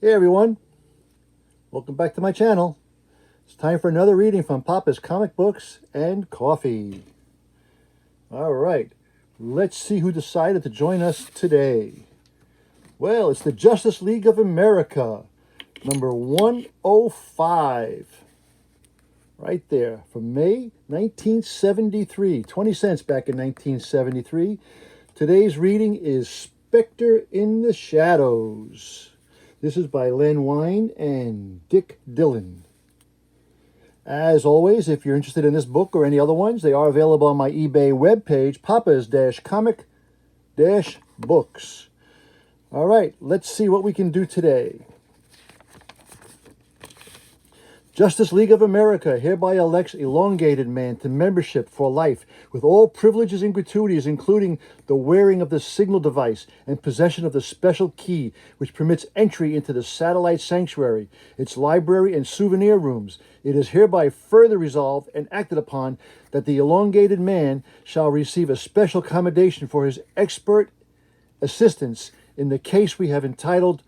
Hey everyone, welcome back to my channel. It's time for another reading from Papa's Comic Books and Coffee. Alright, let's see who decided to join us today. Well, it's the Justice League of America, number 105. Right there, from May 1973, 20 cents back in 1973. Today's reading is Specter in the Shadows. This is by Len Wein and Dick Dillon. As always, if you're interested in this book or any other ones, they are available on my eBay webpage, papas-comic-books. All right, let's see what we can do today. Justice League of America hereby elects Elongated Man to membership for life, with all privileges and gratuities, including the wearing of the signal device and possession of the special key, which permits entry into the satellite sanctuary, its library and souvenir rooms. It is hereby further resolved and acted upon that the Elongated Man shall receive a special commendation for his expert assistance in the case we have entitled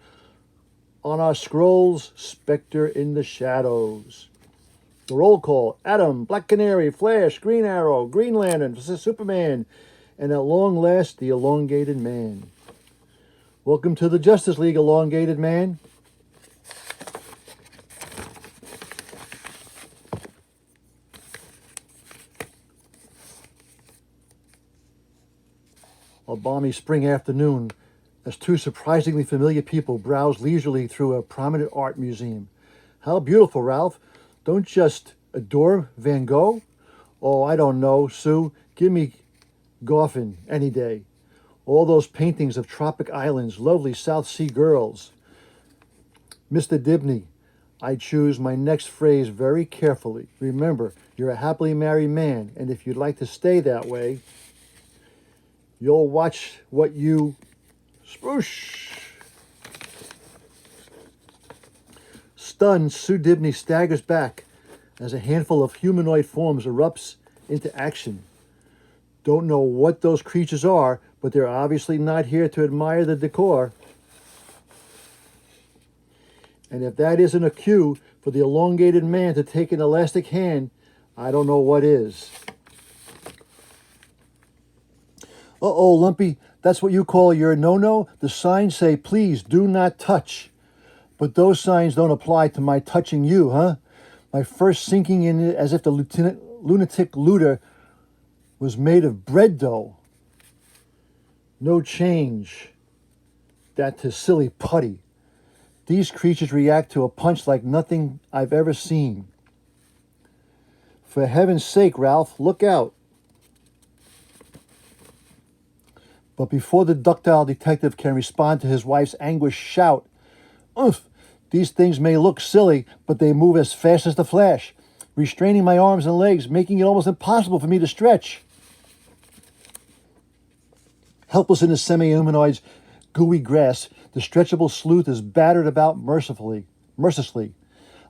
on our scrolls, Specter in the Shadows. The roll call: Atom, Black Canary, Flash, Green Arrow, Green Lantern, Superman, and at long last, the Elongated Man. Welcome to the Justice League, Elongated Man. A balmy spring afternoon, as two surprisingly familiar people browse leisurely through a prominent art museum. How beautiful, Ralph. Don't just adore Van Gogh? Oh, I don't know, Sue. Give me Goffin any day. All those paintings of tropic islands, lovely South Sea girls. Mr. Dibney, I choose my next phrase very carefully. Remember, you're a happily married man, and if you'd like to stay that way, you'll watch what you... Swoosh! Stunned, Sue Dibney staggers back as a handful of humanoid forms erupts into action. Don't know what those creatures are, but they're obviously not here to admire the decor. And if that isn't a cue for the Elongated Man to take an elastic hand, I don't know what is. Uh-oh, Lumpy, that's what you call your no-no? The signs say, please do not touch. But those signs don't apply to my touching you, huh? My first sinking in it as if the lunatic looter was made of bread dough. No change. That to silly putty. These creatures react to a punch like nothing I've ever seen. For heaven's sake, Ralph, look out. But before the ductile detective can respond to his wife's anguished shout, "Oof! These things may look silly, but they move as fast as the Flash, restraining my arms and legs, making it almost impossible for me to stretch." Helpless in the semi-humanoid's gooey grasp, the stretchable sleuth is battered about mercilessly,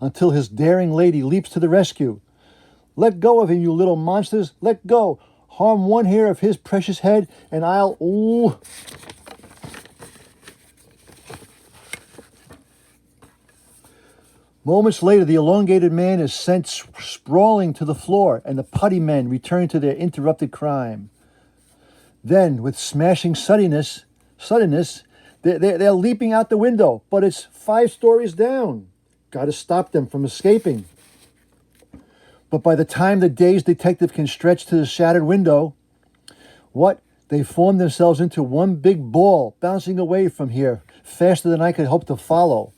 until his daring lady leaps to the rescue. "Let go of him, you little monsters! Let go! Harm one hair of his precious head, and I'll..." Ooh. Moments later, the Elongated Man is sent sprawling to the floor, and the putty men return to their interrupted crime. Then, with smashing suddenness, they're leaping out the window, but it's 5 stories down. Got to stop them from escaping. But by the time the dazed detective can stretch to the shattered window, they form themselves into one big ball, bouncing away from here faster than I could hope to follow.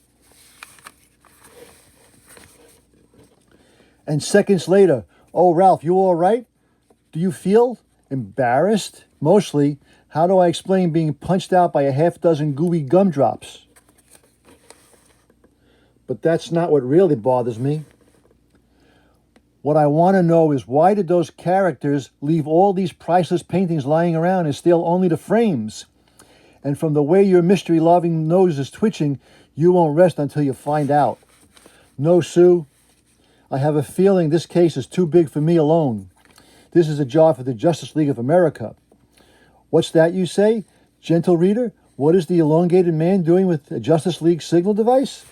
And seconds later, "Oh, Ralph, you all right? Do you feel embarrassed?" "Mostly. How do I explain being punched out by a half-dozen gooey gumdrops?" But that's not what really bothers me. What I want to know is, why did those characters leave all these priceless paintings lying around and steal only the frames? And from the way your mystery-loving nose is twitching, you won't rest until you find out. No, Sue. I have a feeling this case is too big for me alone. This is a job for the Justice League of America. What's that you say? Gentle reader, What is the elongated man doing with a Justice League signal device?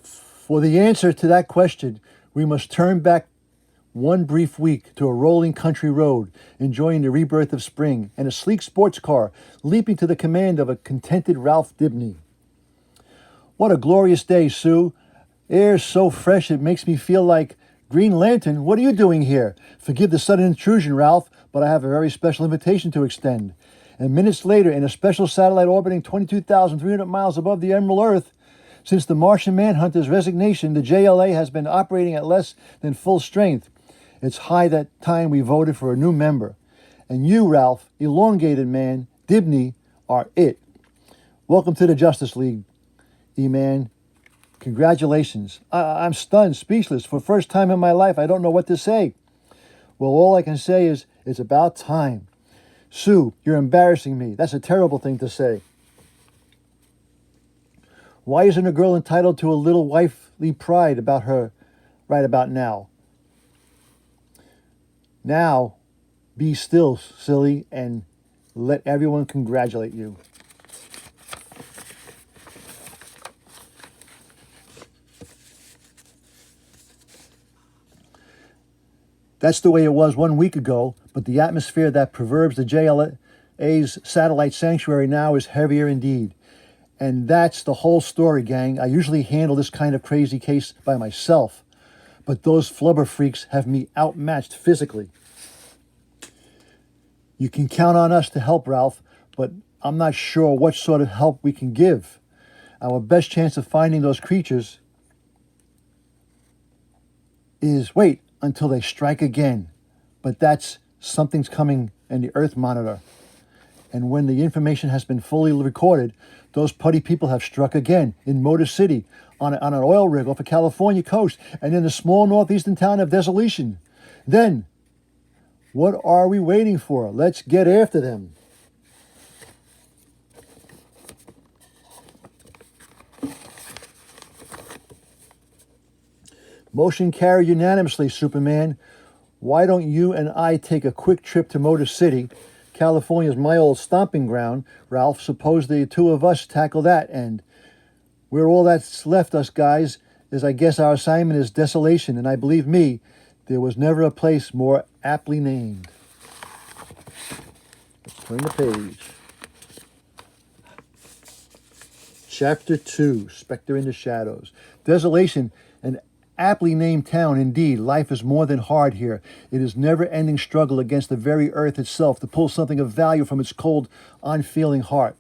For the answer to that question, we must turn back one brief week to a rolling country road, enjoying the rebirth of spring, and a sleek sports car leaping to the command of a contented Ralph Dibny. What a glorious day, Sue. Air's so fresh it makes me feel like Green Lantern. What are you doing here? Forgive the sudden intrusion, Ralph, but I have a very special invitation to extend. And minutes later, in a special satellite orbiting 22,300 miles above the Emerald Earth, since the Martian Manhunter's resignation, the JLA has been operating at less than full strength. It's high that time we voted for a new member. And you, Ralph, elongated man, Dibny, are it. Welcome to the Justice League, E-Man. Congratulations. I'm stunned, speechless. For the first time in my life, I don't know what to say. Well, all I can say is, it's about time. Sue, you're embarrassing me. That's a terrible thing to say. Why isn't a girl entitled to a little wifely pride about her right about now? Now, be still, silly, and let everyone congratulate you. That's the way it was 1 week ago, but the atmosphere that pervades the JLA's satellite sanctuary now is heavier indeed. And that's the whole story, gang. I usually handle this kind of crazy case by myself, but those flubber freaks have me outmatched physically. You can count on us to help, Ralph, but I'm not sure what sort of help we can give. Our best chance of finding those creatures is wait until they strike again. But that's something's coming in the Earth monitor. And when the information has been fully recorded, those putty people have struck again in Motor City, on an oil rig off the California coast, and in the small northeastern town of Desolation. Then, what are we waiting for? Let's get after them. Motion carried unanimously, Superman. Why don't you and I take a quick trip to Motor City? California's my old stomping ground. Ralph, suppose the two of us tackle that end. Where all that's left us, guys, is I guess our assignment is Desolation, and I believe me, there was never a place more aptly named. Let's turn the page. Chapter 2, Specter in the Shadows. Desolation, an aptly named town indeed. Life is more than hard here. It is never-ending struggle against the very earth itself to pull something of value from its cold, unfeeling heart.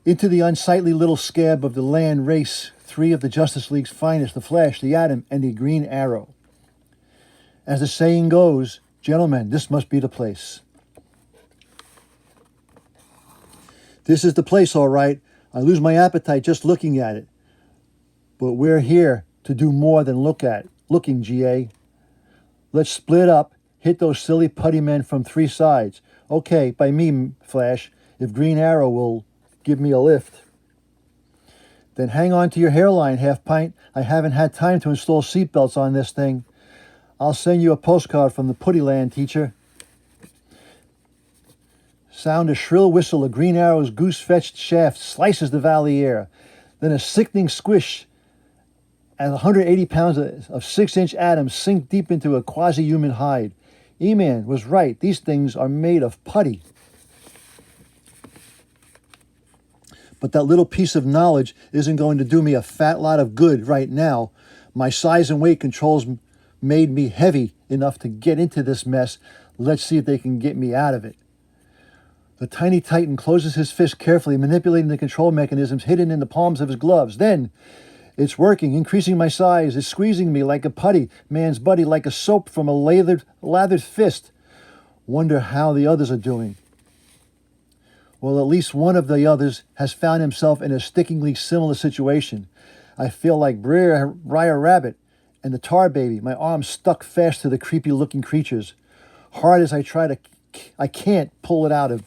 Into the unsightly little scab of the land race three of the Justice League's finest, the Flash, the Atom, and the Green Arrow. As the saying goes, gentlemen, this must be the place. This is the place, all right. I lose my appetite just looking at it. But we're here to do more than looking, GA. Let's split up, hit those silly putty men from three sides. Okay, by me, Flash, if Green Arrow will give me a lift. Then hang on to your hairline, Half-Pint. I haven't had time to install seatbelts on this thing. I'll send you a postcard from the Putty Land, teacher. Sound a shrill whistle, a Green Arrow's goose-fetched shaft slices the valley air. Then a sickening squish as 180 pounds of 6-inch atoms sink deep into a quasi-human hide. E-Man was right. These things are made of putty. But that little piece of knowledge isn't going to do me a fat lot of good right now. My size and weight controls made me heavy enough to get into this mess. Let's see if they can get me out of it. The tiny titan closes his fist carefully, manipulating the control mechanisms hidden in the palms of his gloves. Then, it's working, increasing my size. It's squeezing me like a putty man's buddy, like a soap from a lathered fist. Wonder how the others are doing. Well, at least one of the others has found himself in a stickingly similar situation. I feel like Briar Rabbit and the Tar Baby, my arms stuck fast to the creepy-looking creatures. Hard as I try I can't pull out of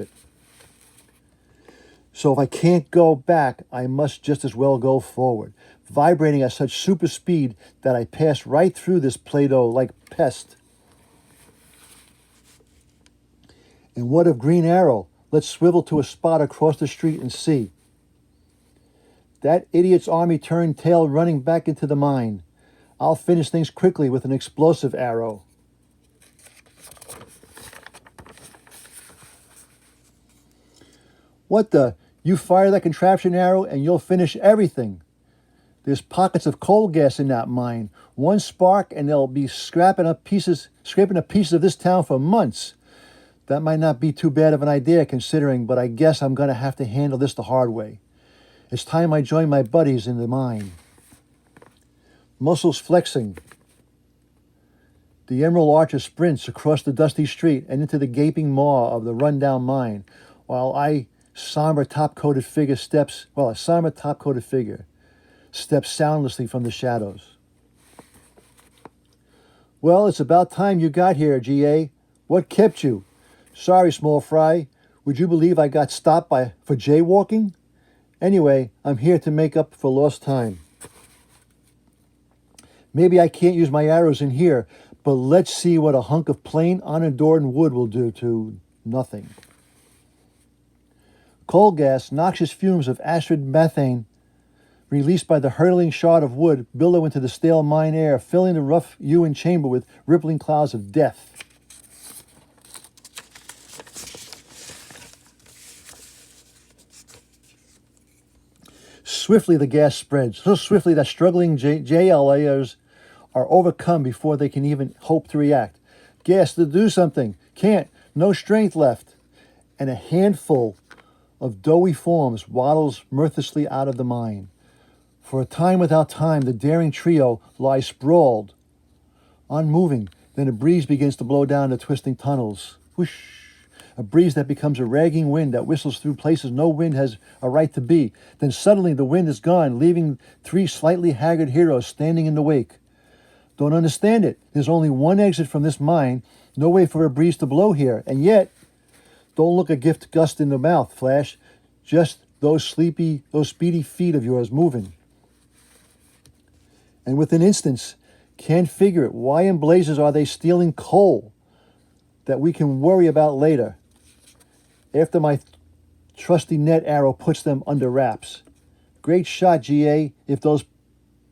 it. So if I can't go back, I must just as well go forward, vibrating at such super speed that I pass right through this Play-Doh like pest. And what of Green Arrow? Let's swivel to a spot across the street and see. That idiot's army turned tail running back into the mine. I'll finish things quickly with an explosive arrow. What the? You fire that contraption arrow and you'll finish everything. There's pockets of coal gas in that mine. One spark and they'll be scraping up pieces of this town for months. That might not be too bad of an idea considering, but I guess I'm going to have to handle this the hard way. It's time I join my buddies in the mine. Muscles flexing. The Emerald Archer sprints across the dusty street and into the gaping maw of the rundown mine, while a somber top-coated figure steps soundlessly from the shadows. Well, it's about time you got here, G.A. What kept you? Sorry, small fry. Would you believe I got stopped for jaywalking? Anyway, I'm here to make up for lost time. Maybe I can't use my arrows in here, but let's see what a hunk of plain, unadorned wood will do to nothing. Coal gas, noxious fumes of acrid methane released by the hurtling shard of wood billow into the stale mine air, filling the rough-hewn chamber with rippling clouds of death. Swiftly the gas spreads, so swiftly that struggling JLAers are overcome before they can even hope to react. Gas to do something. Can't. No strength left. And a handful of doughy forms waddles mirthlessly out of the mine. For a time without time, the daring trio lies sprawled, unmoving. Then a breeze begins to blow down the twisting tunnels. Whoosh! A breeze that becomes a ragging wind that whistles through places no wind has a right to be. Then suddenly the wind is gone, leaving three slightly haggard heroes standing in the wake. Don't understand it. There's only one exit from this mine, no way for a breeze to blow here, and yet, don't look a gift gust in the mouth, Flash. Just those speedy feet of yours moving. And within instants, can't figure it. Why in blazes are they stealing coal that we can worry about later, after my trusty net arrow puts them under wraps? Great shot, G.A., if those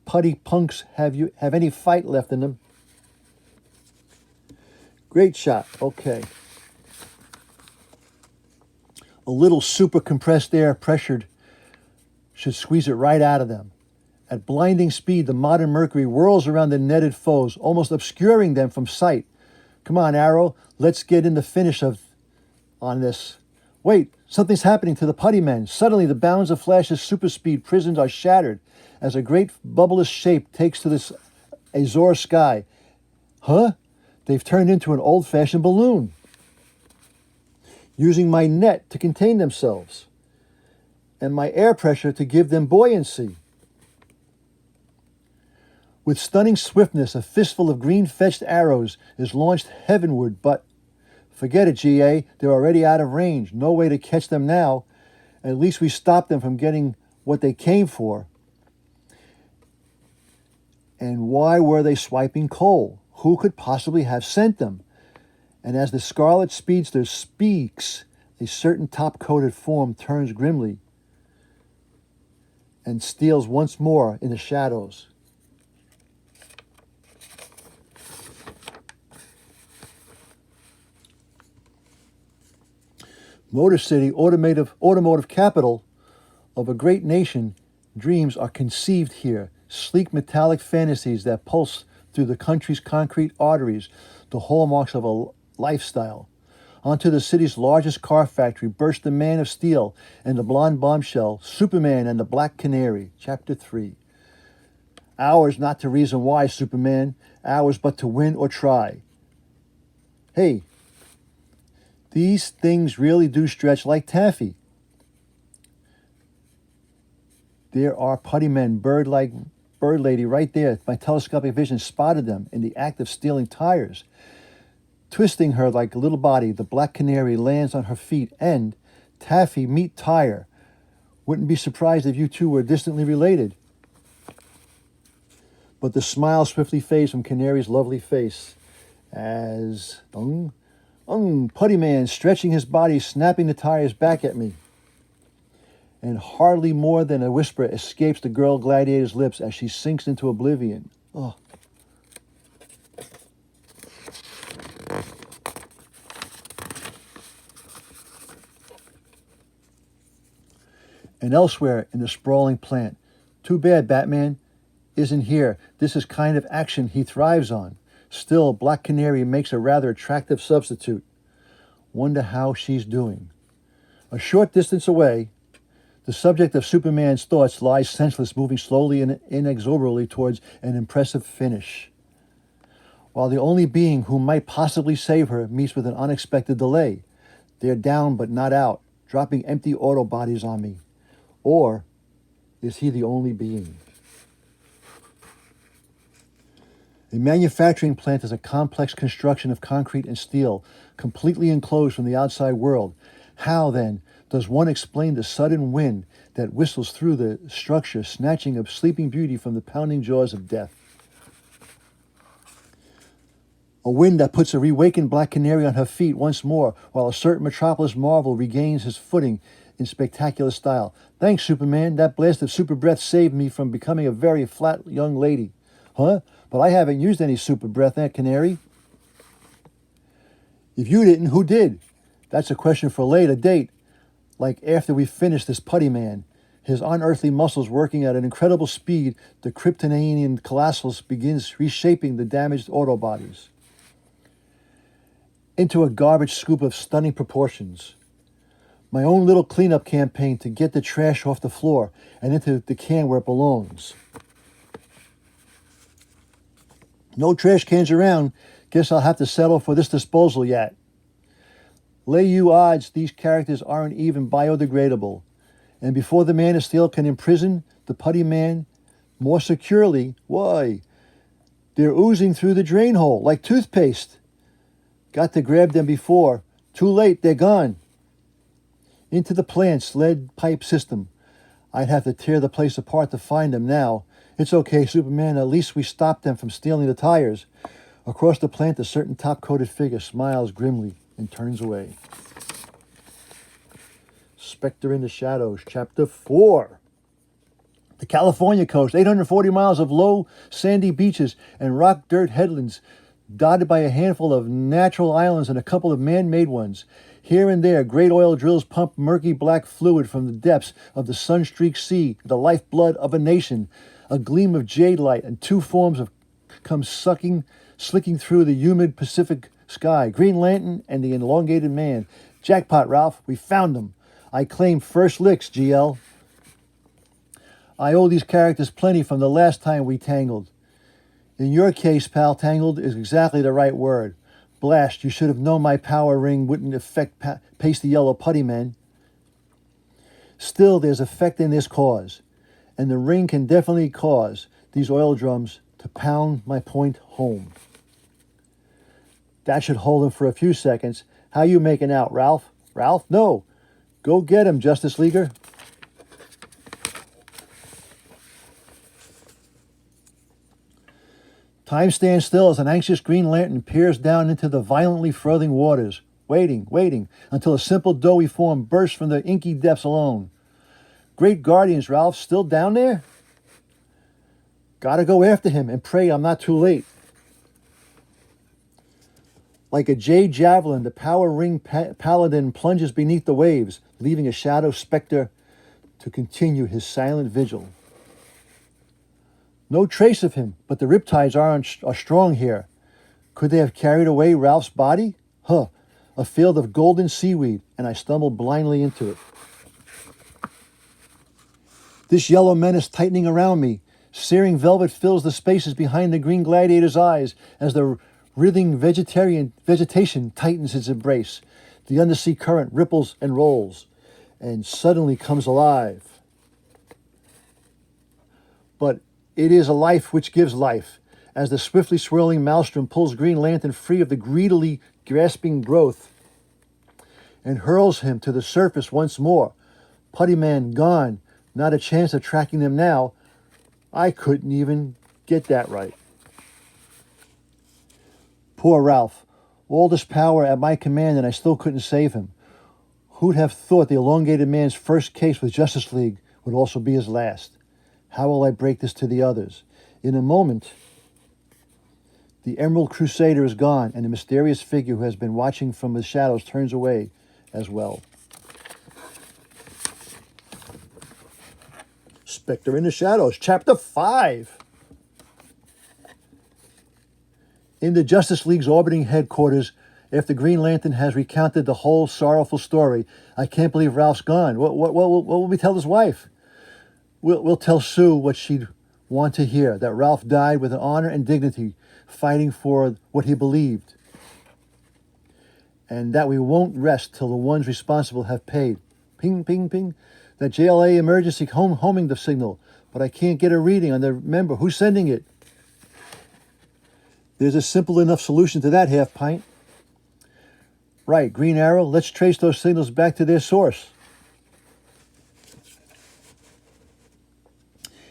putty punks have any fight left in them. Great shot. Okay. A little super compressed air pressured should squeeze it right out of them. At blinding speed, the modern Mercury whirls around the netted foes, almost obscuring them from sight. Come on, Arrow, let's get in the finish on this. Wait, something's happening to the putty men. Suddenly, the bounds of Flash's super speed prisons are shattered as a great bubbleless shape takes to this azure sky. Huh? They've turned into an old-fashioned balloon, using my net to contain themselves, and my air pressure to give them buoyancy. With stunning swiftness, a fistful of green-fetched arrows is launched heavenward, but forget it, G.A., they're already out of range. No way to catch them now. At least we stopped them from getting what they came for. And why were they swiping coal? Who could possibly have sent them? And as the Scarlet Speedster speaks, a certain top-coated form turns grimly and steals once more in the shadows. Motor City, automotive capital of a great nation, dreams are conceived here. Sleek metallic fantasies that pulse through the country's concrete arteries, the hallmarks of a lifestyle. Onto the city's largest car factory burst the Man of Steel and the blonde bombshell, Superman and the Black Canary. Chapter 3. Ours not to reason why, Superman. Ours but to win or try. Hey, these things really do stretch like taffy. There are putty men, bird lady right there. My telescopic vision spotted them in the act of stealing tires. Twisting her like a little body, the Black Canary lands on her feet and, Taffy, meet Tire. Wouldn't be surprised if you two were distantly related. But the smile swiftly fades from Canary's lovely face as, Putty Man, stretching his body, snapping the tires back at me. And hardly more than a whisper escapes the girl gladiator's lips as she sinks into oblivion. Oh. And elsewhere in the sprawling plant, too bad Batman isn't here. This is kind of action he thrives on. Still, Black Canary makes a rather attractive substitute. Wonder how she's doing. A short distance away, the subject of Superman's thoughts lies senseless, moving slowly and inexorably towards an impressive finish. While the only being who might possibly save her meets with an unexpected delay. They're down but not out, dropping empty auto bodies on me. Or is he the only being? A manufacturing plant is a complex construction of concrete and steel, completely enclosed from the outside world. How, then, does one explain the sudden wind that whistles through the structure, snatching a sleeping beauty from the pounding jaws of death? A wind that puts a reawakened Black Canary on her feet once more, while a certain Metropolis marvel regains his footing in spectacular style. Thanks, Superman. That blast of super breath saved me from becoming a very flat young lady. Huh? But I haven't used any super breath, Canary. If you didn't, who did? That's a question for a later date. Like after we finish this Putty Man. His unearthly muscles working at an incredible speed, the Kryptonian Colossus begins reshaping the damaged Autobodies into a garbage scoop of stunning proportions. My own little cleanup campaign to get the trash off the floor and into the can where it belongs. No trash cans around. Guess I'll have to settle for this disposal yet. Lay you odds these characters aren't even biodegradable. And before the Man of Steel can imprison the Putty Man more securely, why, they're oozing through the drain hole like toothpaste. Got to grab them before. Too late, they're gone. Into the plant's lead pipe system. I'd have to tear the place apart to find them now. It's okay, Superman. At least we stopped them from stealing the tires. Across the plant, a certain top-coated figure smiles grimly and turns away. Specter in the Shadows, Chapter 4. The California coast, 840 miles of low, sandy beaches and rock-dirt headlands, dotted by a handful of natural islands and a couple of man-made ones. Here and there, great oil drills pump murky black fluid from the depths of the sun-streaked sea, the lifeblood of a nation. A gleam of jade light and two forms come slicking through the humid Pacific sky. Green Lantern and the elongated man. Jackpot, Ralph. We found them. I claim first licks, GL. I owe these characters plenty from the last time we tangled. In your case, pal, tangled is exactly the right word. Blast, you should have known my power ring wouldn't affect pasty yellow Putty Men. Still, there's effect in this cause, and the ring can definitely cause these oil drums to pound my point home. That should hold him for a few seconds. How you making out, Ralph? Ralph? No. Go get him, Justice Leaguer. Time stands still as an anxious Green Lantern peers down into the violently frothing waters, waiting, until a simple doughy form bursts from the inky depths alone. Great Guardians, Ralph, still down there? Gotta go after him and pray I'm not too late. Like a jade javelin, the power ring paladin plunges beneath the waves, leaving a shadow Specter to continue his silent vigil. No trace of him, but the riptides are strong here. Could they have carried away Ralph's body? A field of golden seaweed, and I stumbled blindly into it. This yellow menace tightening around me. Searing velvet fills the spaces behind the green gladiator's eyes as the writhing vegetation tightens its embrace. The undersea current ripples and rolls, and suddenly comes alive. But it is a life which gives life, as the swiftly swirling maelstrom pulls Green Lantern free of the greedily grasping growth and hurls him to the surface once more. Putty Man gone, not a chance of tracking them now. I couldn't even get that right. Poor Ralph. All this power at my command and I still couldn't save him. Who'd have thought the elongated man's first case with Justice League would also be his last? How will I break this to the others? In a moment, the Emerald Crusader is gone, and the mysterious figure who has been watching from the shadows turns away as well. Specter in the Shadows, Chapter 5. In the Justice League's orbiting headquarters, after Green Lantern has recounted the whole sorrowful story, I can't believe Ralph's gone. What will we tell his wife? We'll tell Sue what she'd want to hear, that Ralph died with honor and dignity, fighting for what he believed, and that we won't rest till the ones responsible have paid. Ping, ping, ping. That JLA emergency homing the signal, but I can't get a reading on the member. Who's sending it? There's a simple enough solution to that, Half Pint. Right, Green Arrow, let's trace those signals back to their source.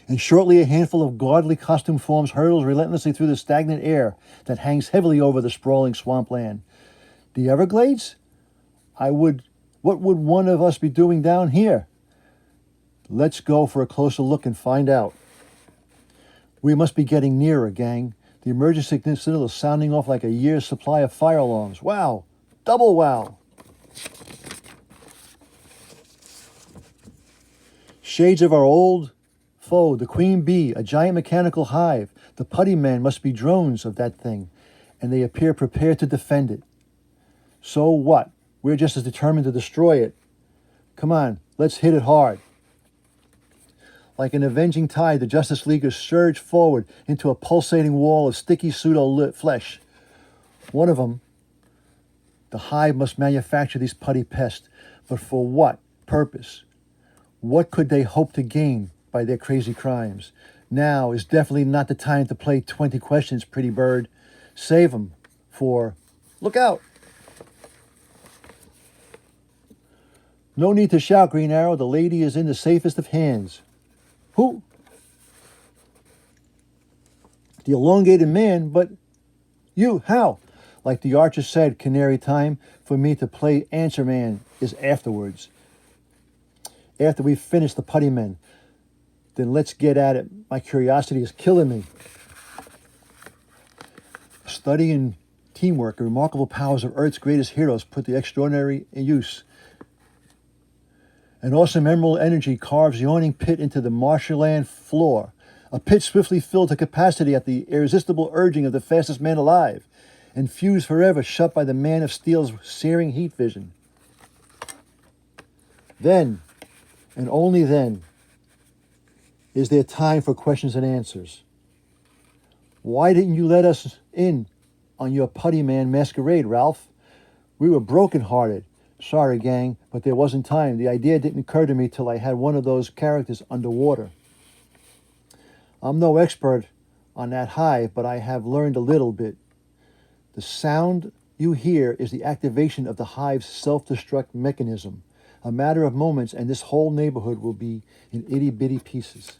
And shortly a handful of gaudily costumed forms hurtles relentlessly through the stagnant air that hangs heavily over the sprawling swampland. The Everglades? What would one of us be doing down here? Let's go for a closer look and find out. We must be getting nearer, gang. The emergency signal is sounding off like a year's supply of fire alarms. Wow! Double wow! Shades of our old foe, the Queen Bee, a giant mechanical hive. The Putty Man must be drones of that thing, and they appear prepared to defend it. So what? We're just as determined to destroy it. Come on, let's hit it hard. Like an avenging tide, the Justice Leaguers surge forward into a pulsating wall of sticky pseudo-lit flesh. One of them, the hive, must manufacture these putty pests, but for what purpose? What could they hope to gain by their crazy crimes? Now is definitely not the time to play 20 questions, pretty bird. Save them for... Look out! No need to shout, Green Arrow. The lady is in the safest of hands. Who? The elongated man, but you, how? Like the archer said, Canary time for me to play Answer Man is afterwards. After we've finished the Putty Men, then let's get at it. My curiosity is killing me. Study and teamwork, the remarkable powers of Earth's greatest heroes put the extraordinary in use. An awesome emerald energy carves the yawning pit into the marshland floor, a pit swiftly filled to capacity at the irresistible urging of the fastest man alive, and fused forever shut by the Man of Steel's searing heat vision. Then, and only then, is there time for questions and answers. Why didn't you let us in on your Putty Man masquerade, Ralph? We were broken-hearted. Sorry, gang, but there wasn't time. The idea didn't occur to me till I had one of those characters underwater. I'm no expert on that hive, but I have learned a little bit. The sound you hear is the activation of the hive's self-destruct mechanism. A matter of moments, and this whole neighborhood will be in itty-bitty pieces.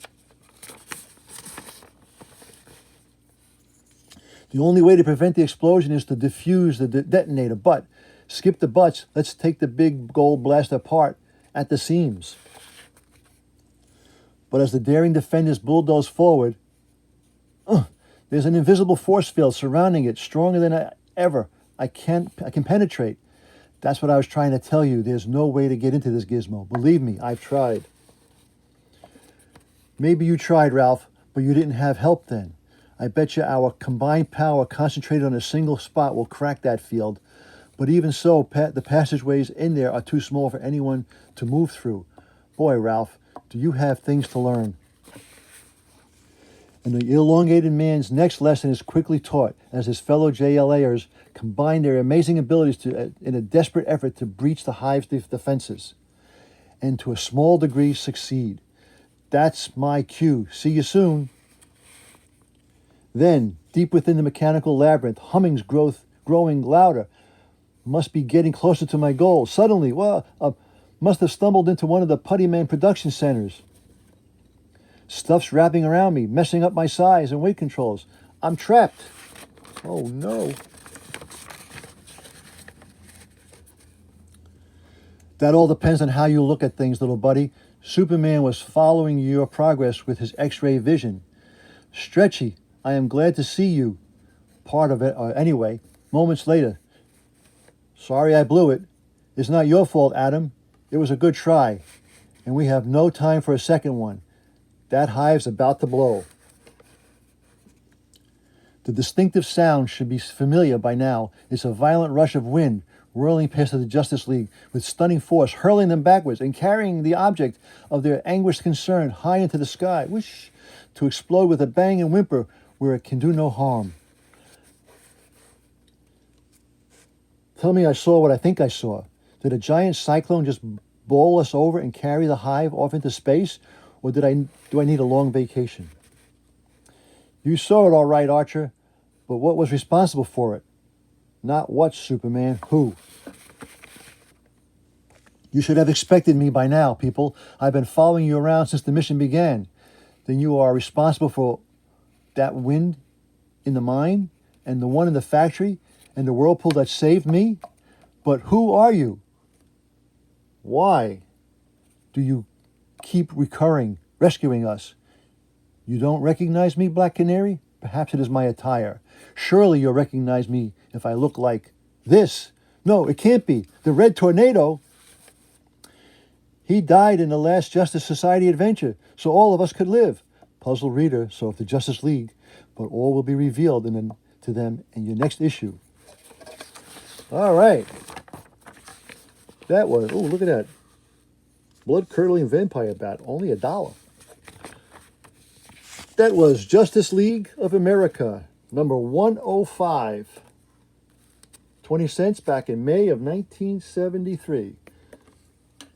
The only way to prevent the explosion is to defuse the detonator, but skip the buts, let's take the big gold blaster apart at the seams. But as the daring defenders bulldoze forward, there's an invisible force field surrounding it, stronger than ever. I can penetrate. That's what I was trying to tell you. There's no way to get into this gizmo. Believe me, I've tried. Maybe you tried, Ralph, but you didn't have help then. I bet you our combined power concentrated on a single spot will crack that field. But even so, the passageways in there are too small for anyone to move through. Boy, Ralph, do you have things to learn. And the elongated man's next lesson is quickly taught as his fellow JLAers combine their amazing abilities in a desperate effort to breach the hive's defenses, and to a small degree succeed. That's my cue. See you soon. Then, deep within the mechanical labyrinth, hummings growing louder. Must be getting closer to my goal. Suddenly, must have stumbled into one of the Putty Man production centers. Stuff's wrapping around me, messing up my size and weight controls. I'm trapped. Oh no. That all depends on how you look at things, little buddy. Superman was following your progress with his X-ray vision. Stretchy, I am glad to see you. Part of it, anyway. Moments later. Sorry I blew it. It's not your fault, Adam. It was a good try. And we have no time for a second one. That hive's about to blow. The distinctive sound should be familiar by now. It's a violent rush of wind whirling past the Justice League with stunning force, hurling them backwards and carrying the object of their anguished concern high into the sky, whoosh, to explode with a bang and whimper where it can do no harm. Tell me I saw what I think I saw. Did a giant cyclone just bowl us over and carry the hive off into space? Or do I need a long vacation? You saw it all right, Archer, but what was responsible for it? Not what, Superman, who? You should have expected me by now, people. I've been following you around since the mission began. Then you are responsible for that wind in the mine, and the one in the factory, and the whirlpool that saved me? But who are you? Why do you keep rescuing us? You don't recognize me, Black Canary? Perhaps it is my attire. Surely you'll recognize me if I look like this. No, it can't be. The Red Tornado. He died in the last Justice Society adventure, so all of us could live. Puzzle reader, so if the Justice League, but all will be revealed to them in your next issue. All right. That was, oh, look at that. Blood-curdling vampire bat, only $1. That was Justice League of America, number 105. 20 cents back in May of 1973.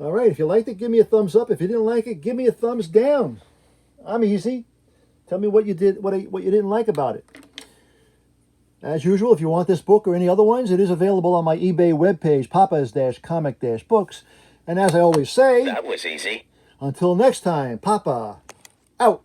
All right, if you liked it, give me a thumbs up. If you didn't like it, give me a thumbs down. I'm easy. Tell me what you didn't like about it. As usual, if you want this book or any other ones, it is available on my eBay webpage, papas-comic-books. And as I always say... That was easy. Until next time, Papa, out.